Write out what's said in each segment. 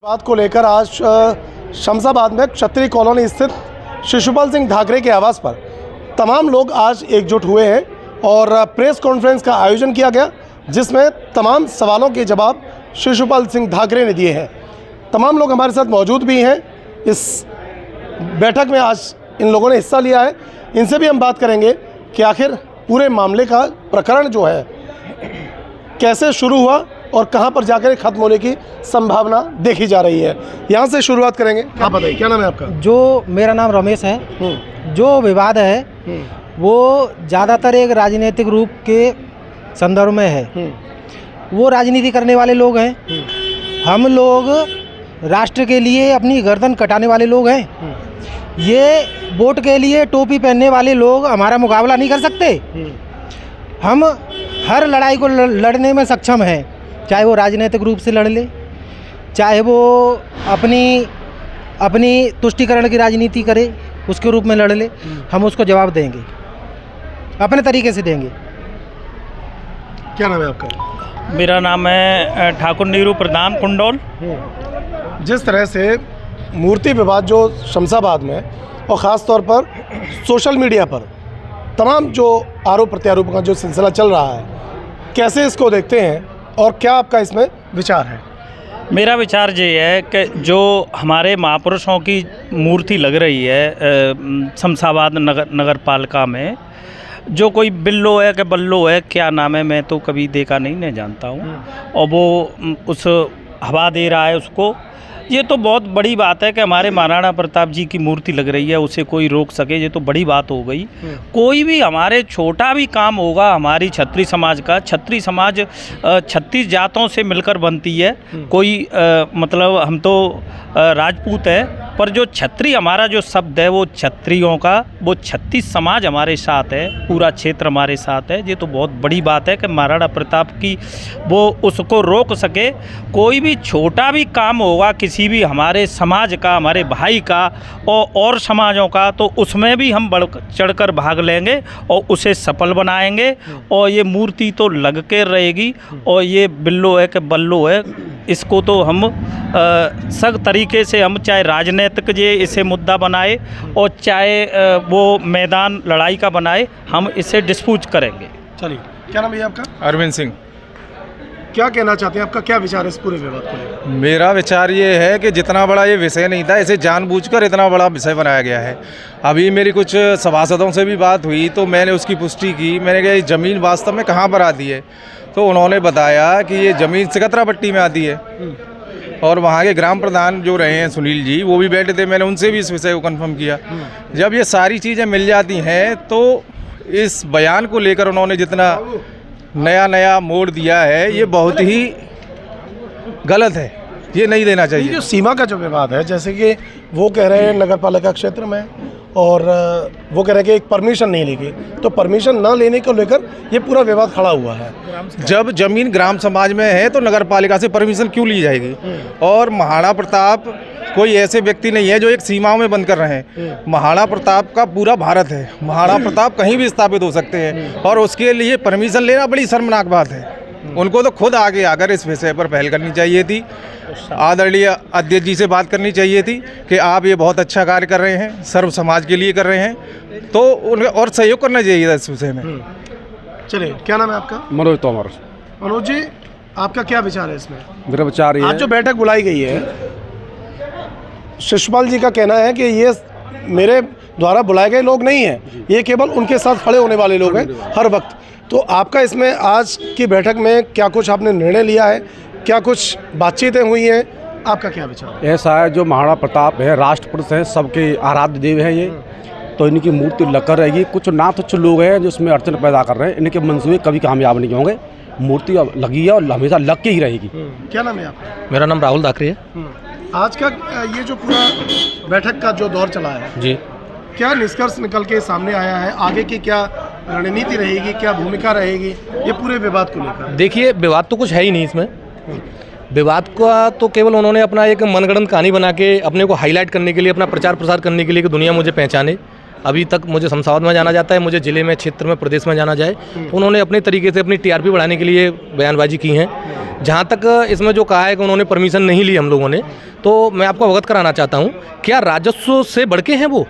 बात को लेकर आज शमशाबाद में क्षत्रिय कॉलोनी स्थित शिशुपाल सिंह ठाकरे के आवास पर तमाम लोग आज एकजुट हुए हैं और प्रेस कॉन्फ्रेंस का आयोजन किया गया, जिसमें तमाम सवालों के जवाब शिशुपाल सिंह ठाकरे ने दिए हैं। तमाम लोग हमारे साथ मौजूद भी हैं। इस बैठक में आज इन लोगों ने हिस्सा लिया है। इनसे भी हम बात करेंगे कि आखिर पूरे मामले का प्रकरण जो है कैसे शुरू हुआ और कहां पर जाकर ख़त्म होने की संभावना देखी जा रही है। यहां से शुरुआत करेंगे। आप बताइए, क्या नाम है आपका? जो मेरा नाम रमेश है। जो विवाद है वो ज़्यादातर एक राजनीतिक रूप के संदर्भ में है। वो राजनीति करने वाले लोग हैं। हम लोग राष्ट्र के लिए अपनी गर्दन कटाने वाले लोग हैं। ये वोट के लिए टोपी पहनने वाले लोग हमारा मुकाबला नहीं कर सकते। हम हर लड़ाई को लड़ने में सक्षम हैं, चाहे वो राजनीतिक रूप से लड़ ले, चाहे वो अपनी तुष्टिकरण की राजनीति करे, उसके रूप में लड़ ले। हम उसको जवाब देंगे, अपने तरीके से देंगे। क्या नाम है आपका? मेरा नाम है ठाकुर नीरू प्रधान कुंडोल। जिस तरह से मूर्ति विवाद जो शमशाबाद में और ख़ास तौर पर सोशल मीडिया पर तमाम जो आरोप प्रत्यारोप का जो सिलसिला चल रहा है, कैसे इसको देखते हैं और क्या आपका इसमें विचार है? मेरा विचार ये है कि जो हमारे महापुरुषों की मूर्ति लग रही है शमशाबाद नगर पालिका में, जो कोई बिल्लो है कि बल्लो है, क्या नाम है, मैं तो कभी देखा नहीं जानता हूँ, और वो उस हवा दे रहा है उसको। ये तो बहुत बड़ी बात है कि हमारे महाराणा प्रताप जी की मूर्ति लग रही है, उसे कोई रोक सके, ये तो बड़ी बात हो गई। कोई भी हमारे छोटा भी काम होगा हमारी क्षत्रिय समाज का, क्षत्रिय समाज 36 जातों से मिलकर बनती है। कोई मतलब हम तो राजपूत है, पर जो क्षत्रिय हमारा जो शब्द है वो क्षत्रियों का, वो 36 समाज हमारे साथ है, पूरा क्षेत्र हमारे साथ है। ये तो बहुत बड़ी बात है कि महाराणा प्रताप की वो उसको रोक सके। कोई भी छोटा भी काम होगा किसी भी हमारे समाज का, हमारे भाई का और समाजों का, तो उसमें भी हम बढ़ चढ़कर भाग लेंगे और उसे सफल बनाएंगे। और ये मूर्ति तो लग के रहेगी, और ये बिल्लो है कि बल्लो है, इसको तो हम सख्त तरीके से हम चाहे राजनीतिक जे इसे मुद्दा बनाए और चाहे वो मैदान लड़ाई का बनाए, हम इसे डिस्पूट करेंगे। चलिए, क्या नाम है आपका? अरविंद सिंह। क्या कहना चाहते हैं? आपका क्या विचार है इस पूरे विवाद को लेकर? मेरा विचार ये है कि जितना बड़ा ये विषय नहीं था, इसे जानबूझकर इतना बड़ा विषय बनाया गया है। अभी मेरी कुछ सभासदों से भी बात हुई तो मैंने उसकी पुष्टि की। मैंने कहा ये ज़मीन वास्तव में कहाँ पर आती है, तो उन्होंने बताया कि ये ज़मीन सिकतरा पट्टी में आती है। और वहाँ के ग्राम प्रधान जो रहे हैं सुनील जी, वो भी बैठे थे, मैंने उनसे भी इस विषय को कन्फर्म किया। जब ये सारी चीज़ें मिल जाती हैं तो इस बयान को लेकर उन्होंने जितना नया मोड़ दिया है, ये बहुत ही गलत है, ये नहीं देना चाहिए। जो सीमा का जो विवाद है, जैसे कि वो कह रहे हैं नगर पालिका क्षेत्र में, और वो कह रहे हैं कि एक परमिशन नहीं ली गई, तो परमिशन न लेने को लेकर ये पूरा विवाद खड़ा हुआ है। जब जमीन ग्राम समाज में है तो नगर पालिका से परमिशन क्यों ली जाएगी? और महाराणा प्रताप कोई ऐसे व्यक्ति नहीं है जो एक सीमाओं में बंद कर रहे हैं। महाराणा प्रताप का पूरा भारत है, महाराणा प्रताप कहीं भी स्थापित हो सकते हैं, और उसके लिए परमिशन लेना बड़ी शर्मनाक बात है। उनको तो खुद आगे आकर इस विषय पर पहल करनी चाहिए थी। आदरणीय अध्यक्ष जी से बात करनी चाहिए थी कि आप ये बहुत अच्छा कार्य कर रहे हैं, सर्व समाज के लिए कर रहे हैं, तो उन्हें और सहयोग करना चाहिए था इस विषय में। चलिए, क्या नाम है आपका? मनोज तोमर। मनोज जी, आपका क्या विचार है इसमें? मेरा विचार ये आज जो बैठक बुलाई गई है, शिशुपाल जी का कहना है कि ये मेरे द्वारा बुलाए गए लोग नहीं हैं, ये केवल उनके साथ खड़े होने वाले लोग हैं हर वक्त। तो आपका इसमें आज की बैठक में क्या कुछ आपने निर्णय लिया है, क्या कुछ बातचीतें हुई हैं, आपका क्या विचार है? ऐसा है, जो महाराणा प्रताप है राष्ट्रपुरुष हैं, सबके आराध्य देव हैं ये, तो इनकी मूर्ति लगकर रहेगी। कुछ नाथ लोग हैं जो इसमें अड़चन पैदा कर रहे हैं, इनके मंसूबे कभी कामयाब नहीं होंगे। मूर्ति अब लगी है और हमेशा लग के ही रहेगी। क्या नाम है आपका? मेरा नाम राहुल दाकरे है। आज का ये जो पूरा बैठक का जो दौर चला है जी, क्या निष्कर्ष निकल के सामने आया है? आगे की क्या रणनीति रहेगी, क्या भूमिका रहेगी ये पूरे विवाद को लेकर? देखिए, विवाद तो कुछ है ही नहीं इसमें। विवाद का तो केवल उन्होंने अपना एक मनगढ़ंत कहानी बना के अपने को हाईलाइट करने के लिए, अपना प्रचार प्रसार करने के लिए कि दुनिया मुझे पहचाने, अभी तक मुझे शमशाबाद में जाना जाता है, मुझे ज़िले में, क्षेत्र में, प्रदेश में जाना जाए, तो उन्होंने अपने तरीके से अपनी टीआरपी बढ़ाने के लिए बयानबाजी की है। जहाँ तक इसमें जो कहा है कि उन्होंने परमिशन नहीं ली हम लोगों ने, तो मैं आपको अवगत कराना चाहता हूँ, क्या राजस्व से बढ़ के हैं वो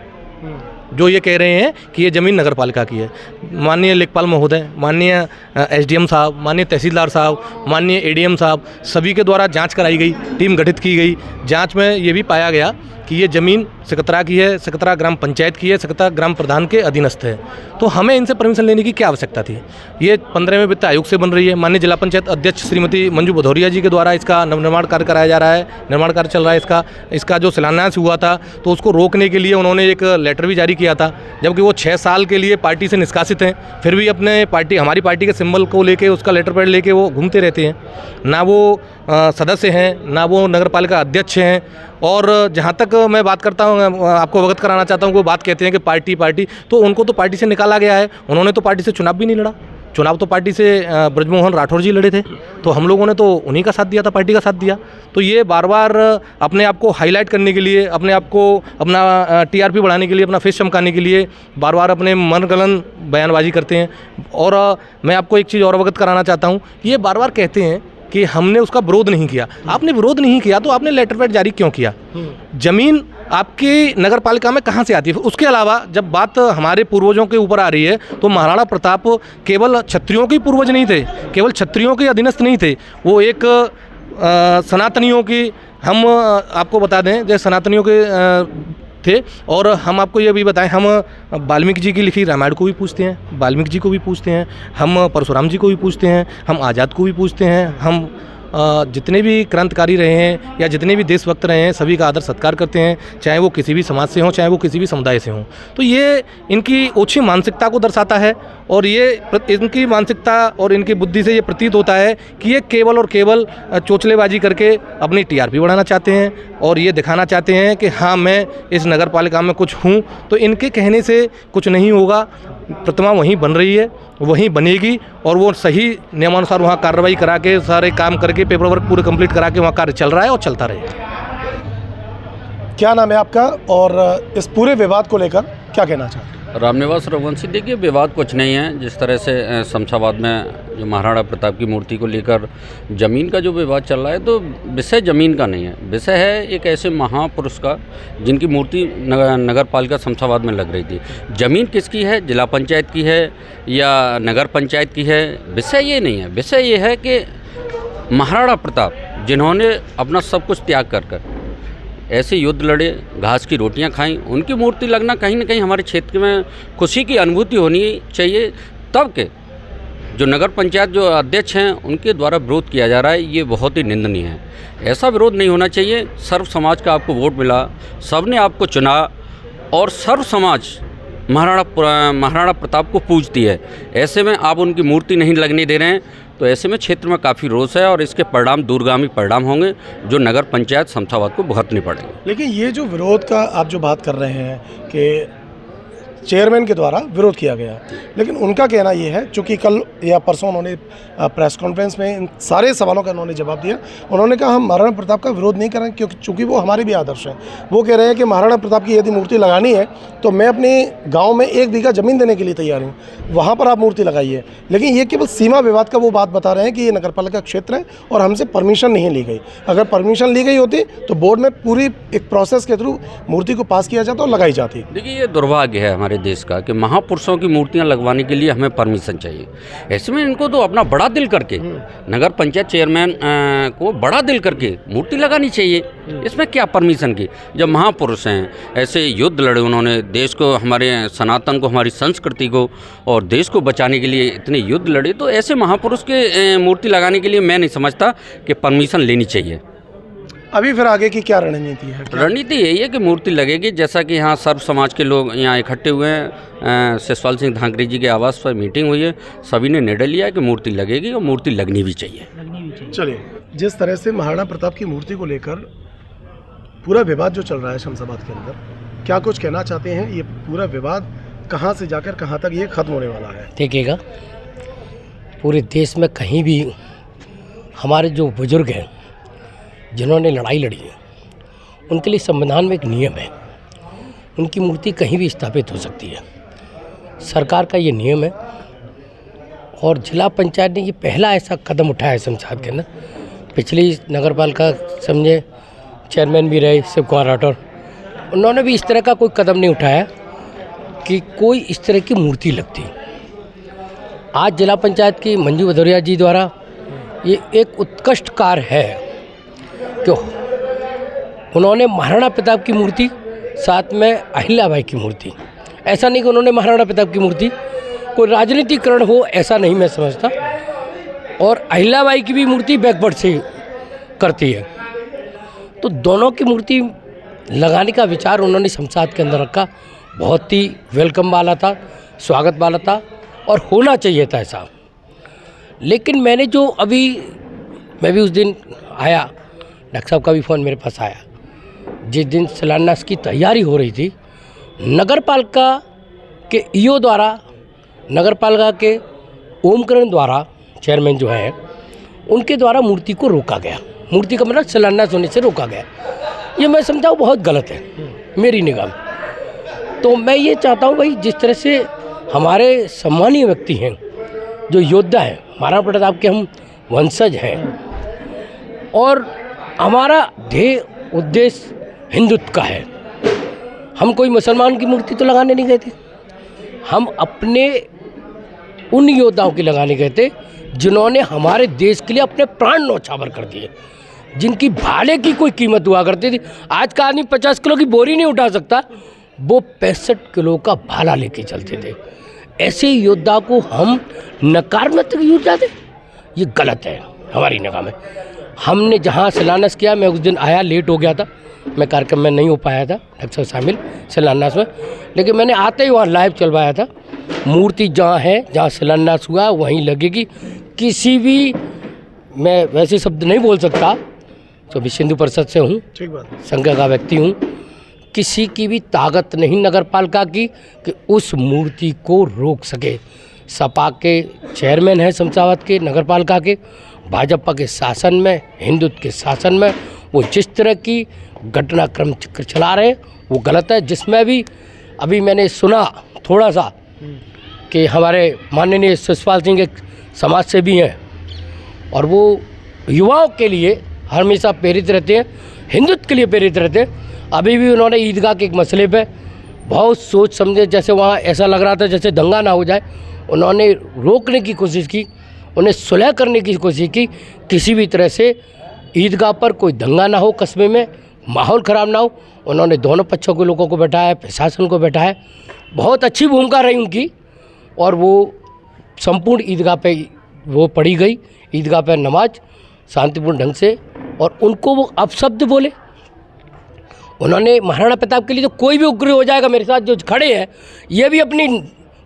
जो ये कह रहे हैं कि ये ज़मीन नगर पालिका की है। माननीय लेखपाल महोदय, माननीय एसडीएम साहब, माननीय तहसीलदार साहब, माननीय एडीएम साहब, सभी के द्वारा जांच कराई गई, टीम गठित की गई। जांच में ये भी पाया गया कि ये ज़मीन सकतरा की है, सकतरा ग्राम पंचायत की है, सकतरा ग्राम प्रधान के अधीनस्थ है। तो हमें इनसे परमिशन लेने की क्या आवश्यकता थी? ये 15वें वित्त आयोग से बन रही है। माननीय जिला पंचायत अध्यक्ष श्रीमती मंजू भदौरिया जी के द्वारा इसका नवनिर्माण कार्य कराया जा रहा है, निर्माण कार्य चल रहा है। इसका जो शिलान्यास हुआ था, तो उसको रोकने के लिए उन्होंने एक लेटर भी जारी किया था, जबकि वो 6 साल के लिए पार्टी से निष्कासित हैं, फिर भी अपने हमारी पार्टी के सिंबल को लेके, उसका लेटर पैड लेके वो घूमते रहते हैं। ना वो सदस्य हैं, ना वो नगर पालिका अध्यक्ष हैं। और जहाँ तक मैं बात करता हूँ, आपको अवगत कराना चाहता हूँ, वो बात कहते हैं कि पार्टी, तो उनको तो पार्टी से निकाला गया है। उन्होंने तो पार्टी से चुनाव भी नहीं लड़ा। चुनाव तो पार्टी से ब्रजमोहन राठौर जी लड़े थे, तो हम लोगों ने तो उन्हीं का साथ दिया था, पार्टी का साथ दिया। तो ये बार बार अपने आप को हाईलाइट करने के लिए, अपने आप को अपना टीआरपी बढ़ाने के लिए, अपना फेस चमकाने के लिए बार बार अपने मनगढ़ंत बयानबाजी करते हैं। और मैं आपको एक चीज़ और अवगत कराना चाहता हूँ, ये बार बार कहते हैं कि हमने उसका विरोध नहीं किया। आपने विरोध नहीं किया तो आपने लेटर पैड जारी क्यों किया? जमीन आपकी नगर पालिका में कहाँ से आती है? उसके अलावा जब बात हमारे पूर्वजों के ऊपर आ रही है, तो महाराणा प्रताप केवल क्षत्रियों के पूर्वज नहीं थे, केवल क्षत्रियों के अधीनस्थ नहीं थे, वो एक सनातनियों की, हम आपको बता दें, जैसे सनातनियों के थे। और हम आपको ये भी बताएं, हम वाल्मीकि जी की लिखी रामायण को भी पूछते हैं, वाल्मीकि जी को भी पूछते हैं, हम परशुराम जी को भी पूछते हैं, हम आज़ाद को भी पूछते हैं, हम जितने भी क्रांतिकारी रहे हैं या जितने भी देशभक्त रहे हैं, सभी का आदर सत्कार करते हैं, चाहे वो किसी भी समाज से हों, चाहे वो किसी भी समुदाय से हों। तो ये इनकी ओछी मानसिकता को दर्शाता है, और ये इनकी मानसिकता और इनकी बुद्धि से ये प्रतीत होता है कि ये केवल और केवल चोचलेबाजी करके अपनी टीआरपी बढ़ाना चाहते हैं, और ये दिखाना चाहते हैं कि हाँ, मैं इस नगर पालिका में कुछ हूँ। तो इनके कहने से कुछ नहीं होगा। प्रतिमा वहीं बन रही है, वहीं बनेगी, और वो सही नियमानुसार वहाँ कार्रवाई करा के, सारे काम करके, पेपर वर्क पूरे कंप्लीट करा के वहाँ कार्य चल रहा है और चलता रहेगा। क्या नाम है आपका, और इस पूरे विवाद को लेकर क्या कहना चाहते हैं? रामनिवास रघुवंशी। देखिए, विवाद कुछ नहीं है। जिस तरह से शमशाबाद में जो महाराणा प्रताप की मूर्ति को लेकर ज़मीन का जो विवाद चल रहा है, तो विषय ज़मीन का नहीं है, विषय है एक ऐसे महापुरुष का जिनकी मूर्ति नगर पालिका शमशाबाद में लग रही थी। ज़मीन किसकी है, जिला पंचायत की है या नगर पंचायत की है, विषय ये नहीं है। विषय ये है कि महाराणा प्रताप जिन्होंने अपना सब कुछ त्याग कर ऐसे युद्ध लड़े, घास की रोटियां खाई, उनकी मूर्ति लगना कहीं ना कहीं हमारे क्षेत्र में खुशी की अनुभूति होनी चाहिए। तब के जो नगर पंचायत जो अध्यक्ष हैं, उनके द्वारा विरोध किया जा रहा है, ये बहुत ही निंदनीय है। ऐसा विरोध नहीं होना चाहिए। सर्व समाज का आपको वोट मिला, सबने आपको चुना, और सर्व समाज महाराणा प्रताप को पूजती है। ऐसे में आप उनकी मूर्ति नहीं लगने दे रहे हैं, तो ऐसे में क्षेत्र में काफ़ी रोष है, और इसके परिणाम दूरगामी परिणाम होंगे जो नगर पंचायत शमशाबाद को भुगतने पड़ेंगे। लेकिन ये जो विरोध का आप जो बात कर रहे हैं कि चेयरमैन के द्वारा विरोध किया गया, लेकिन उनका कहना ये है, चूँकि कल या परसों उन्होंने प्रेस कॉन्फ्रेंस में इन सारे सवालों का उन्होंने जवाब दिया। उन्होंने कहा हम महाराणा प्रताप का विरोध नहीं कर रहे हैं, क्योंकि चूँकि वो हमारे भी आदर्श हैं। वो कह रहे हैं कि महाराणा प्रताप की यदि मूर्ति लगानी है तो मैं अपने गाँव में 1 बीघा ज़मीन देने के लिए तैयार हूँ, वहाँ पर आप मूर्ति लगाइए। लेकिन ये केवल सीमा विवाद का वो बात बता रहे हैं कि ये नगरपालिका क्षेत्र है और हमसे परमिशन नहीं ली गई। अगर परमिशन ली गई होती तो बोर्ड में पूरी एक प्रोसेस के थ्रू मूर्ति को पास किया जाता और लगाई जाती। देखिए, ये दुर्भाग्य है हमारे देश का कि महापुरुषों की मूर्तियां लगवाने के लिए हमें परमिशन चाहिए। ऐसे में इनको तो अपना बड़ा दिल करके नगर पंचायत चेयरमैन को बड़ा दिल करके मूर्ति लगानी चाहिए। इसमें क्या परमिशन की? जब महापुरुष हैं, ऐसे युद्ध लड़े उन्होंने, देश को, हमारे सनातन को, हमारी संस्कृति को और देश को बचाने के लिए इतने युद्ध लड़े, तो ऐसे महापुरुष के मूर्ति लगाने के लिए मैं नहीं समझता कि परमिशन लेनी चाहिए। अभी फिर आगे की क्या रणनीति है? रणनीति यही है कि मूर्ति लगेगी, जैसा कि यहाँ सर्व समाज के लोग यहाँ इकट्ठे हुए हैं। शिषपाल सिंह धाकरे जी के आवास पर मीटिंग हुई है, सभी ने निर्णय लिया है कि मूर्ति लगेगी और मूर्ति लगनी भी चाहिए। चलिए, जिस तरह से महाराणा प्रताप की मूर्ति को लेकर पूरा विवाद जो चल रहा है शमशाबाद के अंदर, क्या कुछ कहना चाहते हैं? ये पूरा विवाद कहाँ से जाकर कहाँ तक ये खत्म होने वाला है? देखिएगा, पूरे देश में कहीं भी हमारे जो बुजुर्ग हैं जिन्होंने लड़ाई लड़ी है, उनके लिए संविधान में एक नियम है उनकी मूर्ति कहीं भी स्थापित हो सकती है। सरकार का ये नियम है और जिला पंचायत ने ये पहला ऐसा कदम उठाया है शमशाबाद के अंदर। पिछली नगर पालिका समझे चेयरमैन भी रहे शिव कुमार राठौर, उन्होंने भी इस तरह का कोई कदम नहीं उठाया कि कोई इस तरह की मूर्ति लगती। आज जिला पंचायत की मंजू भदौरिया जी द्वारा ये एक उत्कृष्ट कार्य है क्यों उन्होंने महाराणा प्रताप की मूर्ति, साथ में अहिल्याबाई की मूर्ति, ऐसा नहीं कि उन्होंने महाराणा प्रताप की मूर्ति, कोई राजनीतिकरण हो ऐसा नहीं मैं समझता। और अहिल्याबाई की भी मूर्ति बैकवर्ड से करती है, तो दोनों की मूर्ति लगाने का विचार उन्होंने शमशाबाद के अंदर रखा। बहुत ही वेलकम वाला था, स्वागत वाला था और होना चाहिए था ऐसा। लेकिन मैंने जो मैं भी उस दिन आया, डॉक्टर साहब का भी फ़ोन मेरे पास आया, जिस दिन शिलान्यास की तैयारी हो रही थी, नगर पालिका के ईओ द्वारा, नगर पालिका के ओमकरण द्वारा, चेयरमैन जो है उनके द्वारा मूर्ति को रोका गया। मूर्ति का मतलब शिलान्यास होने से रोका गया। ये मैं समझा बहुत गलत है मेरी निगाह में। तो मैं ये चाहता हूँ भाई, जिस तरह से हमारे सम्मानीय व्यक्ति हैं, जो योद्धा हैं, महाराणा प्रताप के हम वंशज हैं और हमारा ध्येय उद्देश्य हिंदुत्व का है। हम कोई मुसलमान की मूर्ति तो लगाने नहीं गए थे, हम अपने उन योद्धाओं की लगाने गए थे जिन्होंने हमारे देश के लिए अपने प्राण न्यौछावर कर दिए, जिनकी भाले की कोई कीमत हुआ करती थी। आज का आदमी 50 किलो की बोरी नहीं उठा सकता, वो 65 किलो का भाला लेके चलते थे। ऐसे योद्धा को हम नकारात्मक यूज जाते, ये गलत है हमारी निगाह में। हमने जहाँ शिलान्यास किया, मैं उस दिन आया, लेट हो गया था, मैं कार्यक्रम में नहीं हो पाया था डॉक्टर साहब शामिल शिलान्यास में, लेकिन मैंने आते ही वहाँ लाइव चलवाया था। मूर्ति जहाँ है, जहाँ शिलान्यास हुआ वहीं लगेगी। किसी भी, मैं वैसे शब्द नहीं बोल सकता, तो विश्व हिंदू परिषद से हूँ, ठीक बात, संघ का व्यक्ति हूँ, किसी की भी ताकत नहीं नगर पालिका की कि उस मूर्ति को रोक सके। सपा के चेयरमैन हैं शमशाबाद के, नगर पालिका के, भाजपा के शासन में, हिंदुत्व के शासन में वो जिस तरह की घटनाक्रम चला रहे हैं वो गलत है। जिसमें भी अभी मैंने सुना थोड़ा सा कि हमारे माननीय शिवपाल सिंह एक समाज सेवी हैं और वो युवाओं के लिए हमेशा प्रेरित रहते हैं, हिंदुत्व के लिए प्रेरित रहते हैं। अभी भी उन्होंने ईदगाह के एक मसले पे बहुत सोच समझे, जैसे वहाँ ऐसा लग रहा था जैसे दंगा ना हो जाए, उन्होंने रोकने की कोशिश की, उन्हें सुलह करने की कोशिश की, किसी भी तरह से ईदगाह पर कोई दंगा ना हो, कस्बे में माहौल ख़राब ना हो। उन्होंने दोनों पक्षों के लोगों को बैठाया, प्रशासन को बैठाया, बहुत अच्छी भूमिका रही उनकी और वो संपूर्ण ईदगाह पे वो पढ़ी गई, ईदगाह पर नमाज शांतिपूर्ण ढंग से। और उनको वो अपशब्द बोले, उन्होंने महाराणा प्रताप के लिए तो कोई भी उग्र हो जाएगा, मेरे साथ जो खड़े हैं ये भी अपनी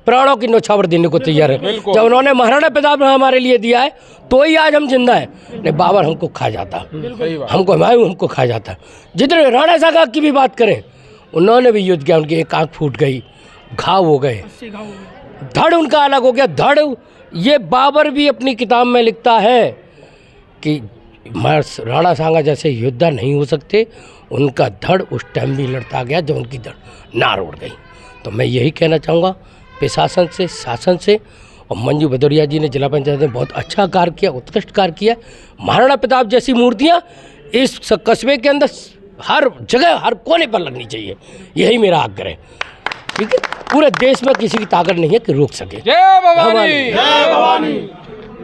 प्राणों की न्यौछावर देने को तैयार है। जब उन्होंने महाराणा प्रताप हमारे लिए दिया है तो ही आज हम जिंदा है, नहीं बाबर हमको खा जाता, हमको हुमायूं हमको खा जाता। जितने राणा साहब की भी बात करें, उन्होंने भी युद्ध किया, उनकी एक आँख फूट गई, घाव हो गए, धड़ उनका अलग हो गया, धड़। ये बाबर भी अपनी किताब में लिखता है कि राणा सांगा जैसे योद्धा नहीं हो सकते, उनका धड़ उस टाइम भी लड़ता गया जब उनकी धड़ नार उड़ गई। तो मैं यही कहना चाहूँगा प्रशासन से, शासन से, और मंजू भदौरिया जी ने, जिला पंचायत ने बहुत अच्छा कार्य किया, उत्कृष्ट कार्य किया। महाराणा प्रताप जैसी मूर्तियाँ इस कस्बे के अंदर हर जगह, हर कोने पर लगनी चाहिए, यही मेरा आग्रह है। ठीक है, पूरे देश में किसी की ताकत नहीं है कि रोक सके। जय भवानी, जय भवानी।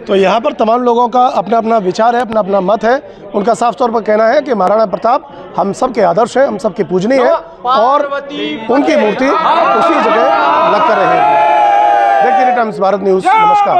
तो यहाँ पर तमाम लोगों का अपना अपना विचार है, अपना अपना मत है। उनका साफ तौर पर कहना है कि महाराणा प्रताप हम सब के आदर्श है, हम सब के पूजनीय है और उनकी मूर्ति उसी जगह लग कर रहेगी। देखते रहिए टाइम्स भारत न्यूज़। नमस्कार।